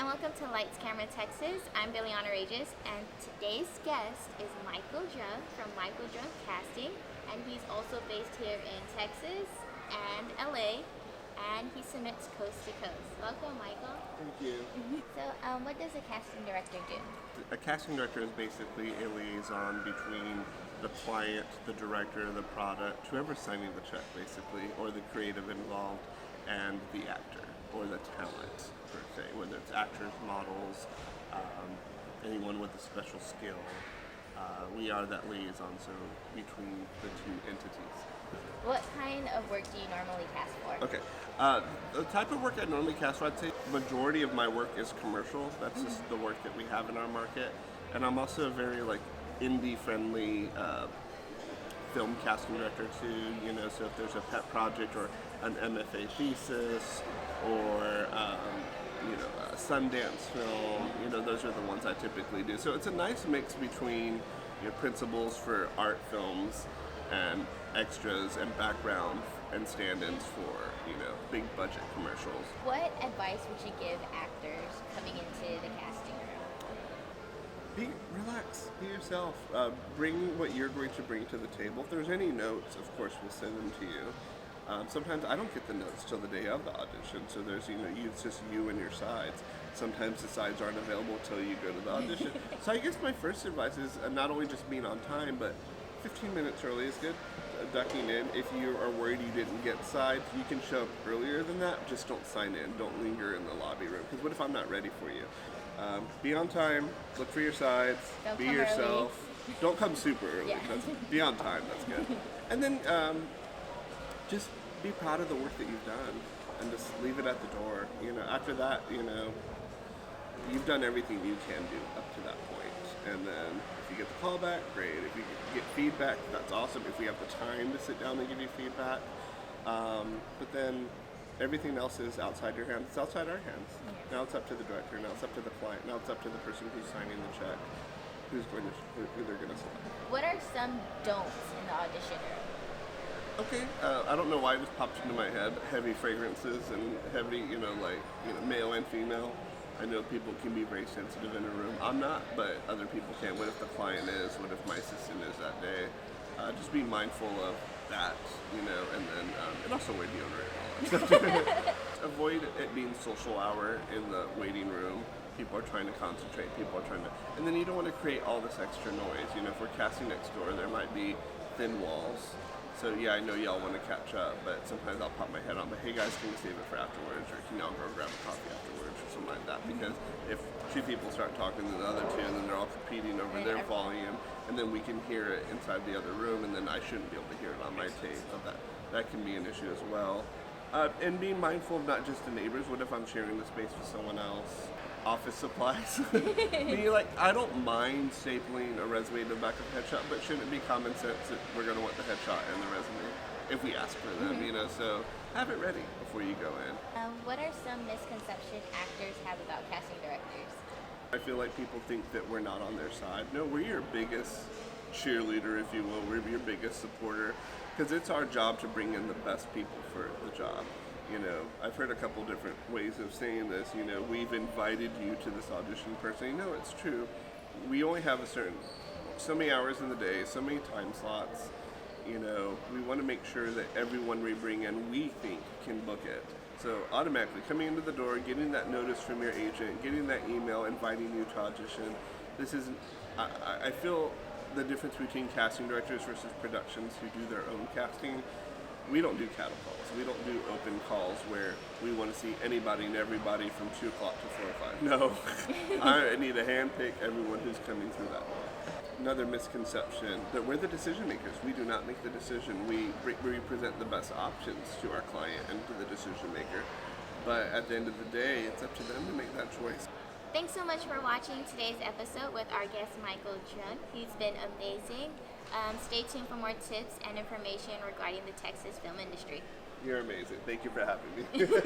and welcome to Lights Camera Texas. I'm Billionna Reyes, and today's guest is Michael Druck from Michael Druck Casting, and he's also based here in Texas and LA, and he submits coast to coast. Welcome, Michael. Thank you. So, what does a casting director do? A casting director is basically a liaison between the client, the director, the product, whoever's signing the check, basically, or the creative involved, and the actor, or the talent, per se, whether it's actors, models, anyone with a special skill. We are that liaison, so between the two entities. What kind of work do you normally cast for? Okay. The type of work I normally cast for, I'd say the majority of my work is commercial. That's just the work that we have in our market. And I'm also a very indie-friendly film casting director too. So if there's a pet project or an MFA thesis or a Sundance film, those are the ones I typically do. So it's a nice mix between principals for art films and extras and background and stand-ins for big budget commercials. What advice would you give actors coming into the casting room? Relax, be yourself. Bring what you're going to bring to the table. If there's any notes, of course, we'll send them to you. Sometimes I don't get the notes till the day of the audition, so there's it's just you and your sides. Sometimes the sides aren't available till you go to the audition. So I guess my first advice is not only just being on time, but 15 minutes early is good. Ducking in. If you are worried you didn't get sides, you can show up earlier than that. Just don't sign in. Don't linger in the lobby room. Because what if I'm not ready for you? Be on time. Look for your sides. Don't be come yourself. early. Don't come super early. Yeah. Be on time. That's good. And then just be proud of the work that you've done, and just leave it at the door. After that, you've done everything you can do up to that point. And then if you get the call back, great. If you get feedback, that's awesome. If we have the time to sit down and give you feedback. But then everything else is outside your hands. It's outside our hands. Yeah. Now it's up to the director. Now it's up to the client. Now it's up to the person who's signing the check, who they're going to select. What are some don'ts in the audition room? Okay, I don't know why it just popped into my head. Heavy fragrances and heavy, male and female. I know people can be very sensitive in a room. I'm not, but other people can. What if the client is? What if my assistant is that day? Just be mindful of that, and then and also wear deodorant and all that stuff. Avoid it being social hour in the waiting room. People are trying to concentrate. People are trying to, and then you don't want to create all this extra noise. If we're casting next door, there might be thin walls. So yeah, I know y'all want to catch up, but sometimes I'll pop my head on, but hey guys, can you save it for afterwards, or can y'all go grab a coffee afterwards, or something like that? Because if two people start talking to the other two, and then they're all competing over their volume, and then we can hear it inside the other room, and then I shouldn't be able to hear it on my tape. So that can be an issue as well. And being mindful of not just the neighbors. What if I'm sharing the space with someone else? Office supplies. I don't mind stapling a resume to the back of a headshot, but shouldn't it be common sense that we're going to want the headshot and the resume if we ask for them, so have it ready before you go in. What are some misconceptions actors have about casting directors? I feel like people think that we're not on their side. No, we're your biggest cheerleader, if you will. We're your biggest supporter, because it's our job to bring in the best people for the job. I've heard a couple different ways of saying this. We've invited you to this audition personally. No, it's true. We only have so many hours in the day, so many time slots. We want to make sure that everyone we bring in, we think, can book it. So automatically coming into the door, getting that notice from your agent, getting that email inviting you to audition. I feel the difference between casting directors versus productions who do their own casting. We don't do cattle calls. We don't do open calls where we want to see anybody and everybody from 2 o'clock to 4 or 5. No, I need to handpick everyone who's coming through that door. Another misconception that we're the decision makers. We do not make the decision. We present the best options to our client and to the decision maker. But at the end of the day, it's up to them to make that choice. Thanks so much for watching today's episode with our guest Michael Druck. He's been amazing. Stay tuned for more tips and information regarding the Texas film industry. You're amazing. Thank you for having me.